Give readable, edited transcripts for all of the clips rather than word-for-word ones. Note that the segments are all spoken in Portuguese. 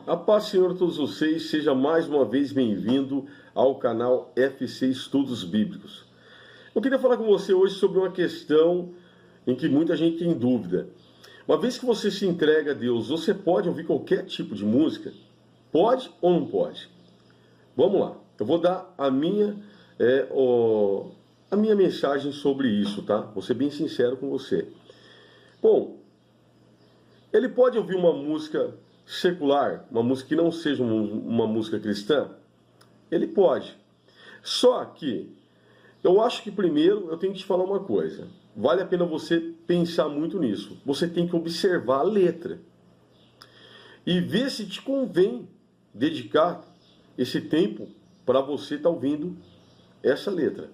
A paz, Senhor, a todos vocês, seja mais uma vez bem-vindo ao canal FC Estudos Bíblicos. Eu queria falar com você hoje sobre uma questão em que muita gente tem dúvida. Uma vez que você se entrega a Deus, você pode ouvir qualquer tipo de música? Pode ou não pode? Vamos lá, eu vou dar a minha mensagem sobre isso, tá? Vou ser bem sincero com você. Bom, ele pode ouvir uma música secular, uma música que não seja uma música cristã? Ele pode. Só que eu acho que primeiro eu tenho que te falar uma coisa. Vale a pena você pensar muito nisso. Você tem que observar a letra e ver se te convém dedicar esse tempo para você estar ouvindo essa letra.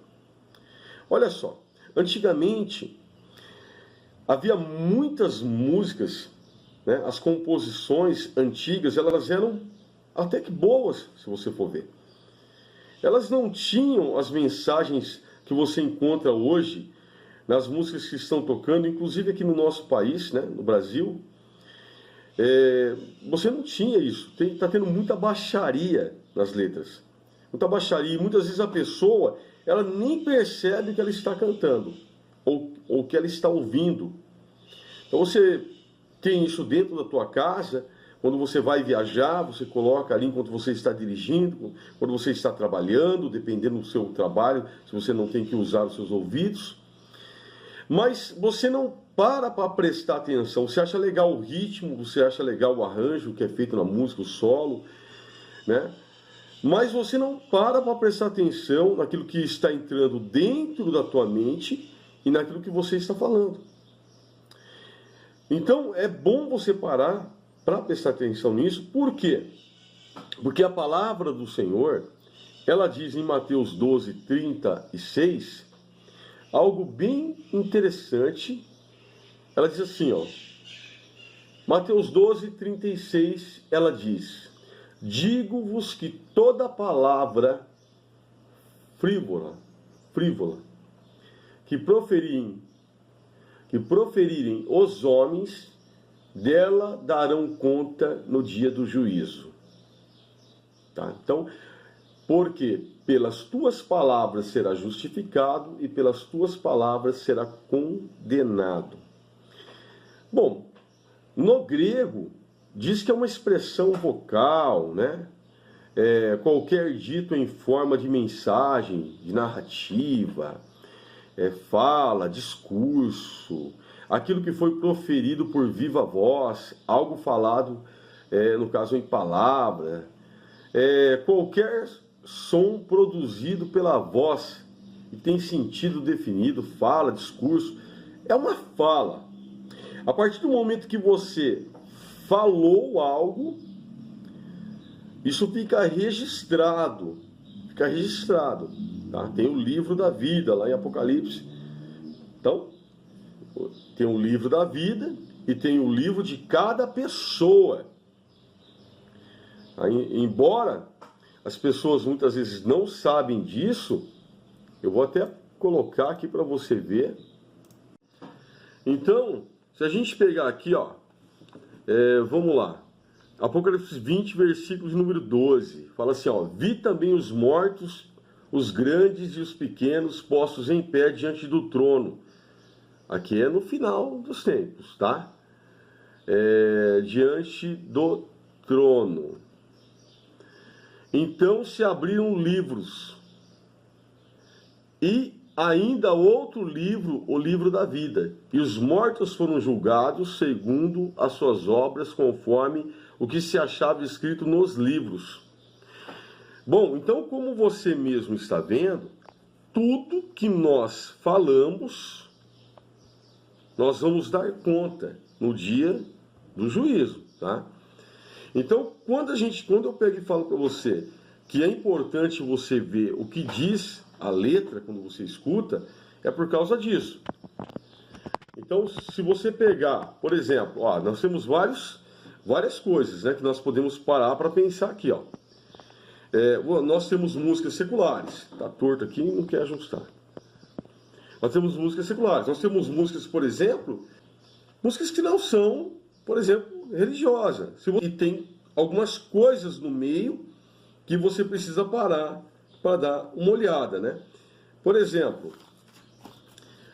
Olha só, antigamente havia muitas músicas, né? As composições antigas, elas eram até que boas, se você for ver. Elas não tinham as mensagens que você encontra hoje nas músicas que estão tocando, inclusive aqui no nosso país, né, no Brasil. Você não tinha isso. Está tendo muita baixaria nas letras. Muita baixaria. E muitas vezes a pessoa, ela nem percebe que ela está cantando ou que ela está ouvindo. Então você tem isso dentro da tua casa. Quando você vai viajar, você coloca ali enquanto você está dirigindo, quando você está trabalhando, dependendo do seu trabalho, se você não tem que usar os seus ouvidos. Mas você não para prestar atenção. Você acha legal o ritmo, você acha legal o arranjo que é feito na música, o solo, né? Mas você não para prestar atenção naquilo que está entrando dentro da tua mente e naquilo que você está falando. Então é bom você parar para prestar atenção nisso. Por quê? Porque a palavra do Senhor, ela diz em Mateus 12:36, algo bem interessante. Ela diz assim, ó, Mateus 12:36, ela diz: digo-vos que toda palavra frívola, que proferirem os homens, dela darão conta no dia do juízo. Tá? Então, porque pelas tuas palavras será justificado e pelas tuas palavras será condenado. Bom, no grego diz que é uma expressão vocal, né? Qualquer dito em forma de mensagem, de narrativa, fala, discurso, aquilo que foi proferido por viva voz, algo falado, no caso em palavra, qualquer som produzido pela voz e tem sentido definido, fala, discurso, é uma fala. A partir do momento que você falou algo, isso fica registrado, tá? Tem o livro da vida lá em Apocalipse. Então, tem o livro da vida e tem o livro de cada pessoa. Aí, embora as pessoas muitas vezes não sabem disso, eu vou até colocar aqui para você ver. Então, se a gente pegar aqui, ó, vamos lá. Apocalipse 20, versículo de número 12. Fala assim, ó, vi também os mortos, os grandes e os pequenos, postos em pé diante do trono. Aqui é no final dos tempos, tá? Diante do trono. Então se abriram livros, e ainda outro livro, o livro da vida. E os mortos foram julgados segundo as suas obras, conforme o que se achava escrito nos livros. Bom, então como você mesmo está vendo, tudo que nós falamos, nós vamos dar conta no dia do juízo, tá? Então, quando eu pego e falo para você que é importante você ver o que diz a letra quando você escuta, é por causa disso. Então, se você pegar, por exemplo, ó, nós temos várias coisas, né, que nós podemos parar para pensar aqui, ó. Nós temos músicas seculares, tá torto aqui e não quer ajustar. Nós temos músicas seculares, nós temos músicas, por exemplo, músicas que não são, por exemplo, religiosas. E tem algumas coisas no meio que você precisa parar para dar uma olhada, né? Por exemplo,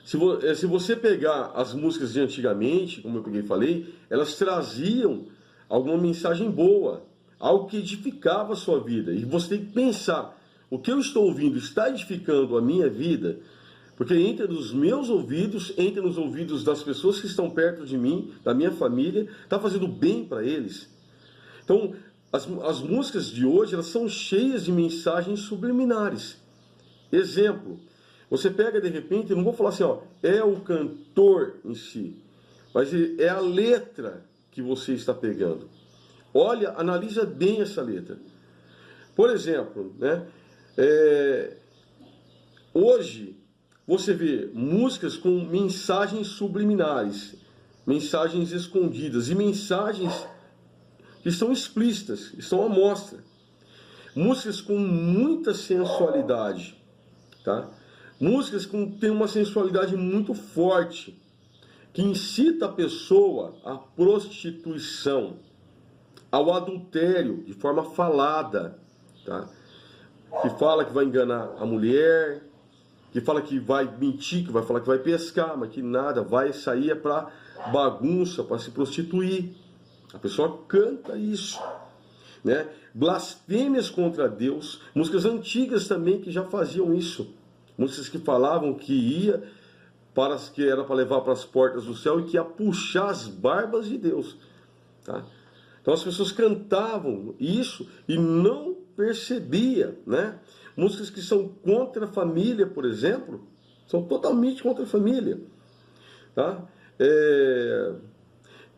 se você pegar as músicas de antigamente, como eu peguei e falei, elas traziam alguma mensagem boa, algo que edificava a sua vida. E você tem que pensar, o que eu estou ouvindo está edificando a minha vida? Porque entra nos meus ouvidos, entra nos ouvidos das pessoas que estão perto de mim, da minha família, está fazendo bem para eles. Então, as músicas de hoje, elas são cheias de mensagens subliminares. Exemplo, você pega de repente, eu não vou falar assim, ó, é o cantor em si, mas é a letra que você está pegando. Olha, analisa bem essa letra. Por exemplo, né, hoje você vê músicas com mensagens subliminares, mensagens escondidas e mensagens que são explícitas, estão à mostra. Músicas com muita sensualidade, tá? Músicas que têm uma sensualidade muito forte, que incita a pessoa à prostituição, ao adultério, de forma falada, tá? Que fala que vai enganar a mulher, que fala que vai mentir, que vai falar que vai pescar, mas que nada, vai sair para bagunça, para se prostituir. A pessoa canta isso, né? Blasfêmias contra Deus, músicas antigas também que já faziam isso, músicas que falavam que era para levar para as portas do céu e que ia puxar as barbas de Deus, tá? Então as pessoas cantavam isso e não percebia, né? Músicas que são contra a família, por exemplo, são totalmente contra a família, tá?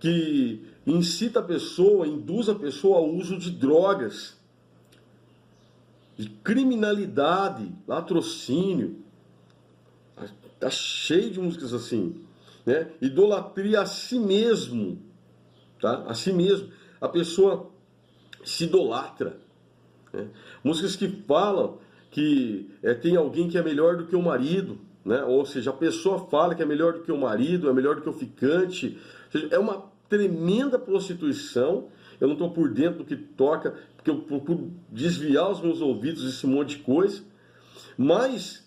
Que incita a pessoa, induz a pessoa ao uso de drogas, de criminalidade, latrocínio. Está cheio de músicas assim, né? Idolatria a si mesmo, tá? A si mesmo. A pessoa se idolatra, né? Músicas que falam que tem alguém que é melhor do que o marido, né? Ou seja, a pessoa fala que é melhor do que o marido, é melhor do que o ficante. Ou seja, é uma tremenda prostituição. Eu não estou por dentro do que toca, porque eu procuro desviar os meus ouvidos desse monte de coisa. Mas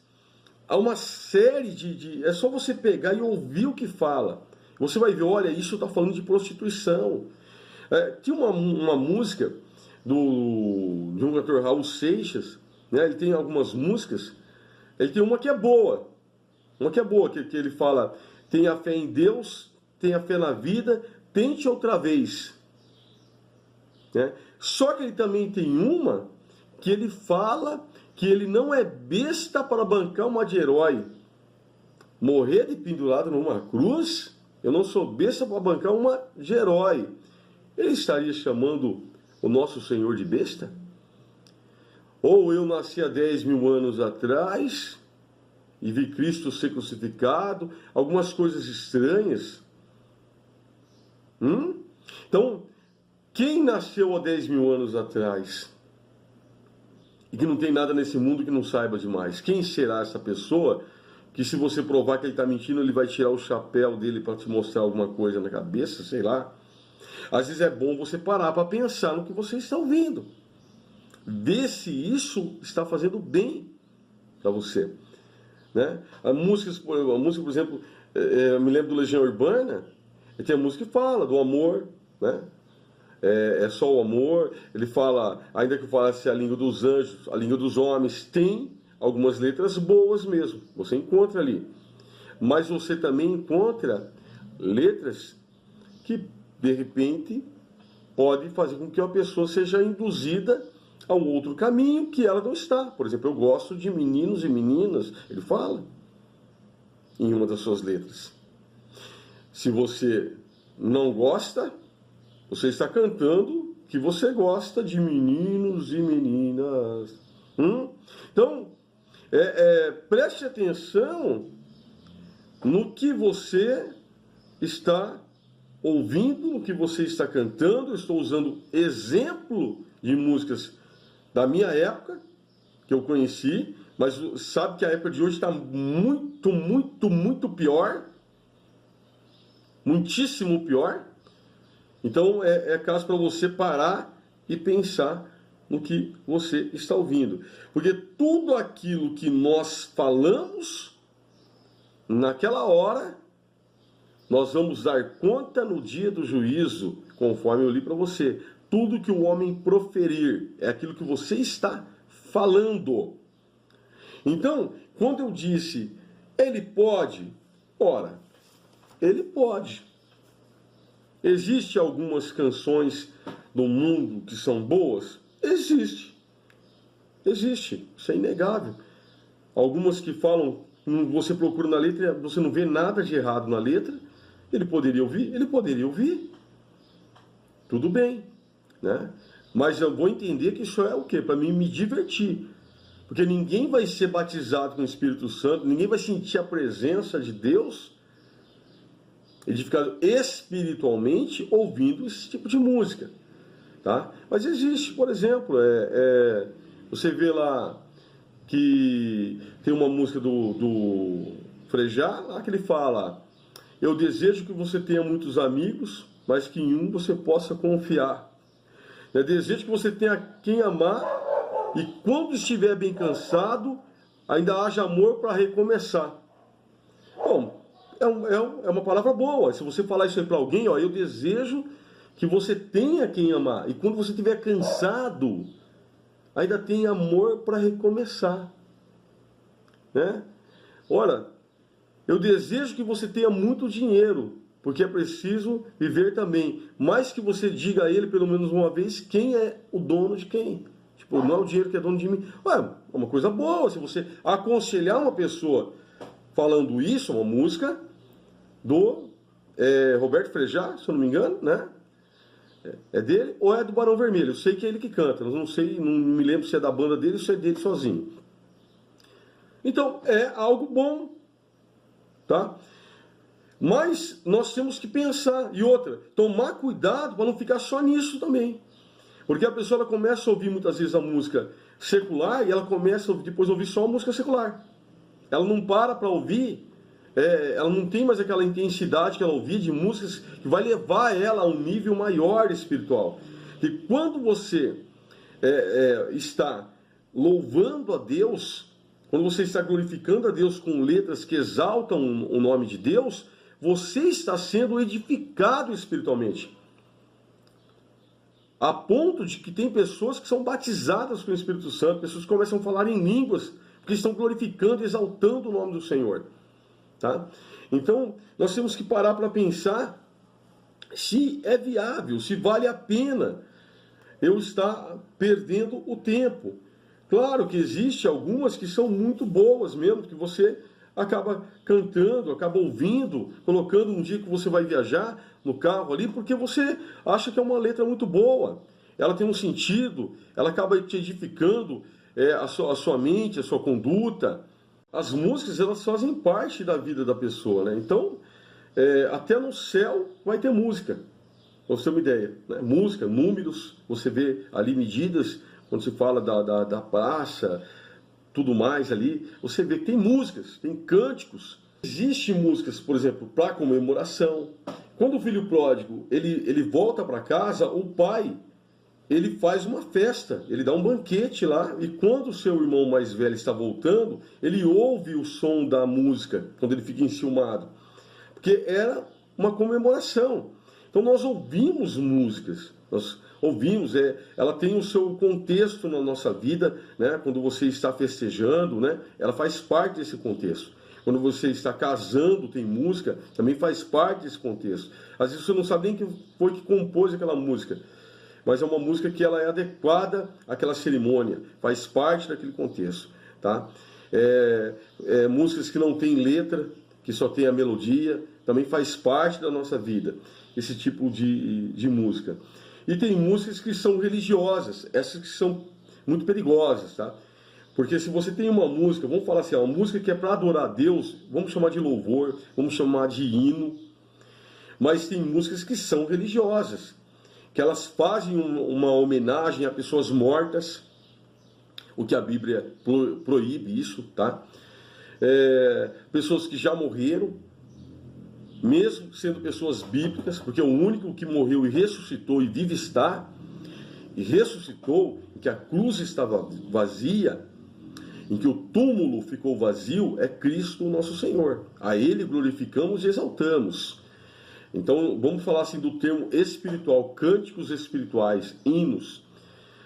há uma série é só você pegar e ouvir o que fala. Você vai ver, olha, isso está falando de prostituição. Tinha uma música de um cantor, Raul Seixas, né? Ele tem algumas músicas, ele tem uma que é boa, que ele fala, tenha fé em Deus, tenha fé na vida, tente outra vez, né? Só que ele também tem uma que ele fala que ele não é besta para bancar uma de herói. Morrer de pendurado numa cruz, eu não sou besta para bancar uma de herói. Ele estaria chamando o nosso Senhor de besta? Ou eu nasci há 10 mil anos atrás e vi Cristo ser crucificado, algumas coisas estranhas. Então, quem nasceu há 10 mil anos atrás e que não tem nada nesse mundo que não saiba demais? Quem será essa pessoa que, se você provar que ele está mentindo, ele vai tirar o chapéu dele para te mostrar alguma coisa na cabeça? Sei lá. Às vezes é bom você parar para pensar no que você está ouvindo. Ver se isso está fazendo bem para você, né? A música, por exemplo, eu me lembro do Legião Urbana, tem a música que fala do amor, né? É só o amor. Ele fala, ainda que eu falasse a língua dos anjos, a língua dos homens, tem algumas letras boas mesmo, você encontra ali. Mas você também encontra letras que, de repente, pode fazer com que a pessoa seja induzida a um outro caminho que ela não está. Por exemplo, eu gosto de meninos e meninas, ele fala em uma das suas letras. Se você não gosta, você está cantando que você gosta de meninos e meninas. Então, preste atenção no que você está ouvindo, no que você está cantando. Eu estou usando exemplo de músicas da minha época, que eu conheci, mas sabe que a época de hoje está muito, muito, muito pior. Muitíssimo pior. Então é caso para você parar e pensar no que você está ouvindo. Porque tudo aquilo que nós falamos naquela hora, nós vamos dar conta no dia do juízo, conforme eu li para você. Tudo que o homem proferir é aquilo que você está falando. Então, quando eu disse, ele pode, ora, ele pode. Existem algumas canções do mundo que são boas? Existe. Existe, isso é inegável. Algumas que falam, você procura na letra, você não vê nada de errado na letra. Ele poderia ouvir? Ele poderia ouvir. Tudo bem, né? Mas eu vou entender que isso é o quê? Para mim me divertir. Porque ninguém vai ser batizado com o Espírito Santo, ninguém vai sentir a presença de Deus edificado espiritualmente ouvindo esse tipo de música, tá? Mas existe, por exemplo, você vê lá que tem uma música do Frejá, lá que ele fala: eu desejo que você tenha muitos amigos, mas que em um você possa confiar. Eu desejo que você tenha quem amar, e quando estiver bem cansado, ainda haja amor para recomeçar. Bom, é uma palavra boa. Se você falar isso aí para alguém, ó, eu desejo que você tenha quem amar. E quando você estiver cansado, ainda tem amor para recomeçar. Né? Ora, eu desejo que você tenha muito dinheiro, porque é preciso viver também. Mas que você diga a ele, pelo menos uma vez, quem é o dono de quem. Tipo, não é o dinheiro que é dono de mim. Ué, é uma coisa boa. Se você aconselhar uma pessoa falando isso, uma música do Roberto Frejá, se eu não me engano, né? É dele ou é do Barão Vermelho? Eu sei que é ele que canta, mas não sei, não me lembro se é da banda dele ou se é dele sozinho. Então, é algo bom, tá? Mas nós temos que pensar. E outra, tomar cuidado para não ficar só nisso também. Porque a pessoa ela começa a ouvir muitas vezes a música secular e ela começa depois a ouvir só a música secular. Ela não para ouvir, ela não tem mais aquela intensidade que ela ouvia de músicas que vai levar ela a um nível maior espiritual. E quando você está louvando a Deus, quando você está glorificando a Deus com letras que exaltam o nome de Deus, você está sendo edificado espiritualmente. A ponto de que tem pessoas que são batizadas com o Espírito Santo, pessoas que começam a falar em línguas, porque estão glorificando e exaltando o nome do Senhor. Tá? Então, nós temos que parar para pensar se é viável, se vale a pena eu estar perdendo o tempo. Claro que existem algumas que são muito boas mesmo, que você acaba cantando, acaba ouvindo, colocando um dia que você vai viajar no carro ali, porque você acha que é uma letra muito boa. Ela tem um sentido, ela acaba te edificando a sua mente, a sua conduta. As músicas, elas fazem parte da vida da pessoa, né? Então, até no céu vai ter música, pra você ter uma ideia, né? Música, números, você vê ali medidas, quando se fala da praça, tudo mais ali, você vê que tem músicas, tem cânticos. Existem músicas, por exemplo, para comemoração. Quando o filho pródigo, ele volta para casa, o pai, ele faz uma festa, ele dá um banquete lá, e quando o seu irmão mais velho está voltando, ele ouve o som da música, quando ele fica enciumado, porque era uma comemoração. Então nós ouvimos músicas, nós ouvimos, ela tem o seu contexto na nossa vida, né? Quando você está festejando, né? Ela faz parte desse contexto. Quando você está casando, tem música, também faz parte desse contexto. Às vezes você não sabe nem quem foi que compôs aquela música, mas é uma música que ela é adequada àquela cerimônia, faz parte daquele contexto, tá? Músicas que não tem letra, que só tem a melodia, também faz parte da nossa vida, esse tipo de música. E tem músicas que são religiosas, essas que são muito perigosas, tá? Porque se você tem uma música, vamos falar assim, uma música que é para adorar a Deus, vamos chamar de louvor, vamos chamar de hino, mas tem músicas que são religiosas, que elas fazem uma homenagem a pessoas mortas, o que a Bíblia proíbe isso, tá? Pessoas que já morreram, mesmo sendo pessoas bíblicas, porque o único que morreu e ressuscitou e vive está, e ressuscitou, em que a cruz estava vazia, em que o túmulo ficou vazio, é Cristo o nosso Senhor. A Ele glorificamos e exaltamos. Então, vamos falar assim do termo espiritual, cânticos espirituais, hinos.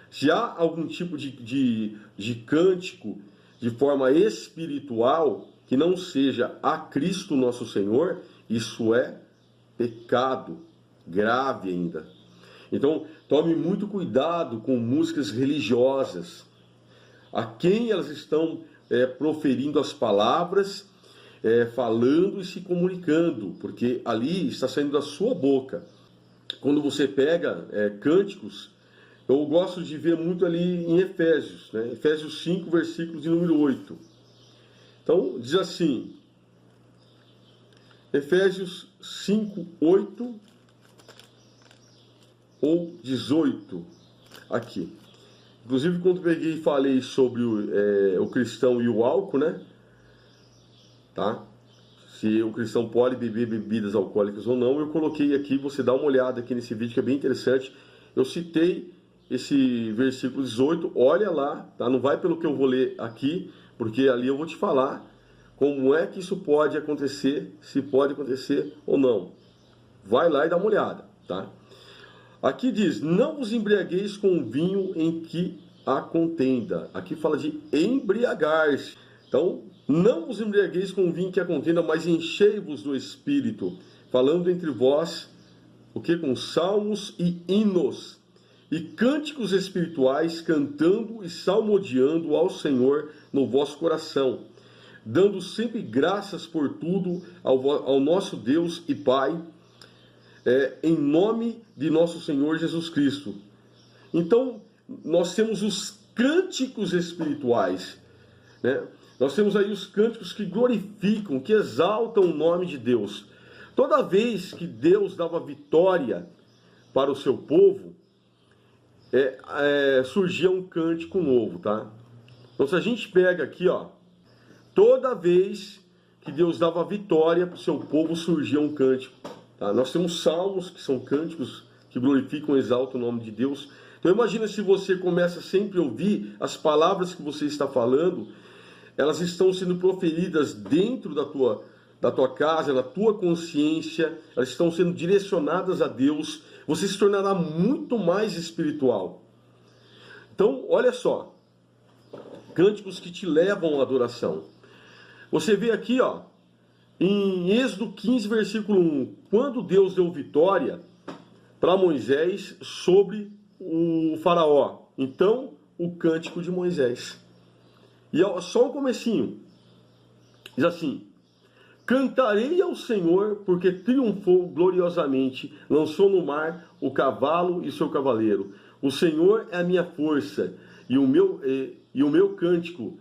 Se há algum tipo de cântico de forma espiritual que não seja a Cristo nosso Senhor, isso é pecado grave ainda. Então, tome muito cuidado com músicas religiosas. A quem elas estão proferindo as palavras, falando e se comunicando, porque ali está saindo da sua boca. Quando você pega cânticos, eu gosto de ver muito ali em Efésios, né? Efésios 5, versículo de número 8. Então, diz assim, Efésios 5, 8 ou 18, aqui. Inclusive, quando peguei e falei sobre o cristão e o álcool, né? Tá? Se o cristão pode beber bebidas alcoólicas ou não, eu coloquei aqui, você dá uma olhada aqui nesse vídeo que é bem interessante. Eu citei esse versículo 18, olha lá, tá? Não vai pelo que eu vou ler aqui, porque ali eu vou te falar como é que isso pode acontecer, se pode acontecer ou não. Vai lá e dá uma olhada, tá? Aqui diz, não vos embriagueis com vinho em que há contenda. Aqui fala de embriagar-se. Então, não vos embriagueis com vinho que há contenda, mas enchei-vos do Espírito, falando entre vós, o que? Com salmos e hinos, e cânticos espirituais, cantando e salmodiando ao Senhor no vosso coração, dando sempre graças por tudo ao nosso Deus e Pai, em nome de nosso Senhor Jesus Cristo. Então, nós temos os cânticos espirituais, né? Nós temos aí os cânticos que glorificam, que exaltam o nome de Deus. Toda vez que Deus dava vitória para o seu povo, surgia um cântico novo, tá? Então, se a gente pega aqui, ó, toda vez que Deus dava vitória para o seu povo, surgia um cântico. Tá? Nós temos salmos, que são cânticos que glorificam e exaltam o nome de Deus. Então imagina se você começa sempre a ouvir as palavras que você está falando, elas estão sendo proferidas dentro da tua casa, na tua consciência, elas estão sendo direcionadas a Deus, você se tornará muito mais espiritual. Então, olha só, cânticos que te levam à adoração. Você vê aqui, ó, em Êxodo 15, versículo 1, quando Deus deu vitória para Moisés sobre o faraó. Então, o cântico de Moisés. E só o comecinho. Diz assim, cantarei ao Senhor, porque triunfou gloriosamente, lançou no mar o cavalo e seu cavaleiro. O Senhor é a minha força e o meu cântico.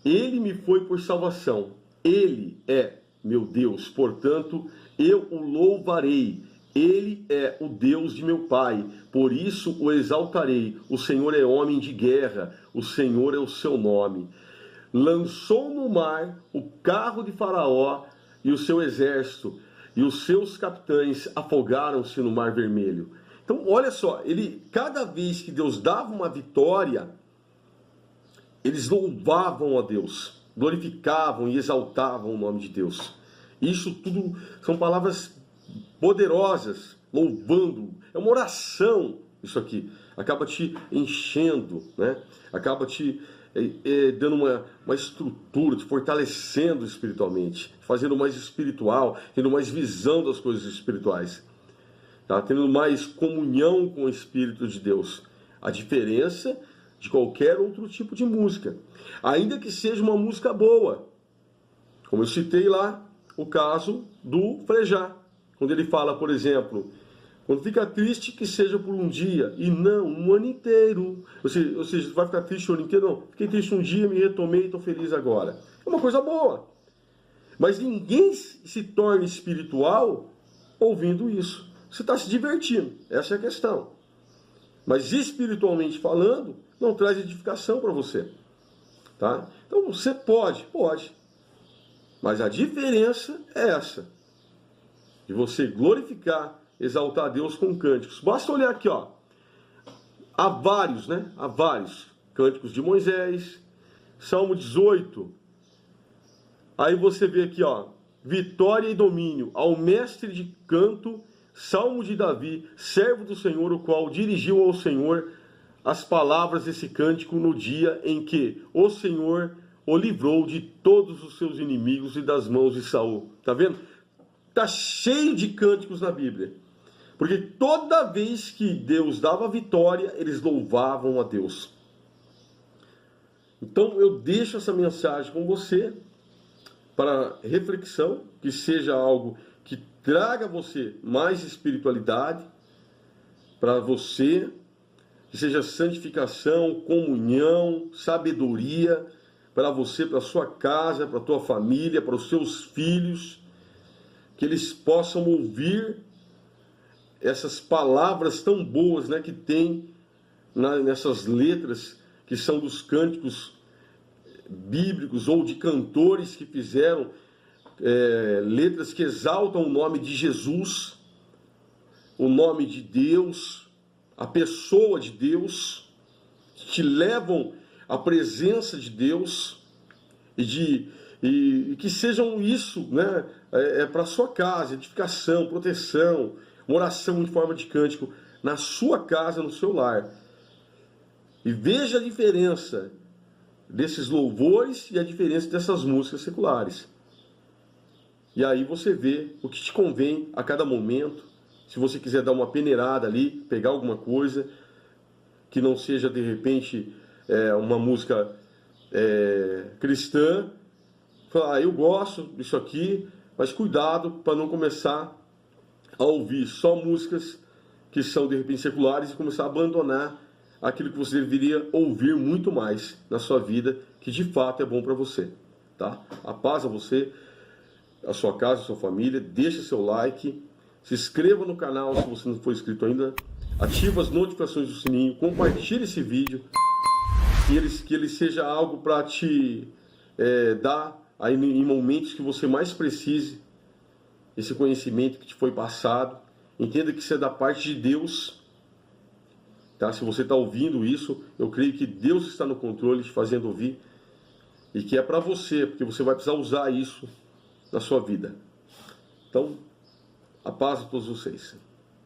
Ele me foi por salvação. Ele é meu Deus, portanto, eu o louvarei. Ele é o Deus de meu Pai, por isso o exaltarei. O Senhor é homem de guerra, o Senhor é o seu nome. Lançou no mar o carro de Faraó e o seu exército, e os seus capitães afogaram-se no mar vermelho. Então, olha só, cada vez que Deus dava uma vitória, eles louvavam a Deus, glorificavam e exaltavam o nome de Deus. Isso tudo são palavras poderosas, louvando. É uma oração isso aqui. Acaba te enchendo, né? Acaba te dando uma estrutura, te fortalecendo espiritualmente, fazendo mais espiritual, tendo mais visão das coisas espirituais, tá? Tendo mais comunhão com o Espírito de Deus. A diferença de qualquer outro tipo de música, ainda que seja uma música boa, como eu citei lá o caso do Frejá, quando ele fala, por exemplo, quando fica triste, que seja por um dia, e não um ano inteiro. Ou seja, vai ficar triste o ano inteiro? Não, fiquei triste um dia, me retomei e estou feliz agora. É uma coisa boa. Mas ninguém se torna espiritual ouvindo isso. Você está se divertindo, essa é a questão. Mas espiritualmente falando, não traz edificação para você. Tá? Então você pode. Mas a diferença é essa. De você glorificar, exaltar a Deus com cânticos. Basta olhar aqui, ó. há vários, né? Há vários. Cânticos de Moisés, Salmo 18. Aí você vê aqui, ó, vitória e domínio ao mestre de canto, Salmo de Davi, servo do Senhor, o qual dirigiu ao Senhor as palavras desse cântico no dia em que o Senhor o livrou de todos os seus inimigos e das mãos de Saul. Tá vendo? Tá cheio de cânticos na Bíblia. Porque toda vez que Deus dava vitória, eles louvavam a Deus. Então eu deixo essa mensagem com você para reflexão, que seja algo que traga a você mais espiritualidade para você, que seja santificação, comunhão, sabedoria para você, para a sua casa, para a tua família, para os seus filhos, que eles possam ouvir essas palavras tão boas, né, que tem nessas letras que são dos cânticos bíblicos ou de cantores que fizeram letras que exaltam o nome de Jesus, o nome de Deus, a pessoa de Deus, que te levam à presença de Deus e que sejam isso, né, para a sua casa, edificação, proteção, uma oração em forma de cântico na sua casa, no seu lar. E veja a diferença desses louvores e a diferença dessas músicas seculares. E aí você vê o que te convém a cada momento. Se você quiser dar uma peneirada ali, pegar alguma coisa que não seja de repente uma música cristã, falar, eu gosto disso aqui, mas cuidado para não começar a ouvir só músicas que são de repente seculares e começar a abandonar aquilo que você deveria ouvir muito mais na sua vida, que de fato é bom para você, tá? A paz a você, a sua casa, a sua família. Deixa seu like, se inscreva no canal se você não for inscrito ainda, ativa as notificações do sininho, compartilhe esse vídeo, que ele seja algo para te dar aí em momentos que você mais precise esse conhecimento que te foi passado. Entenda que isso é da parte de Deus. Tá? Se você está ouvindo isso, eu creio que Deus está no controle, te fazendo ouvir, e que é para você, porque você vai precisar usar isso na sua vida. Então, a paz a todos vocês.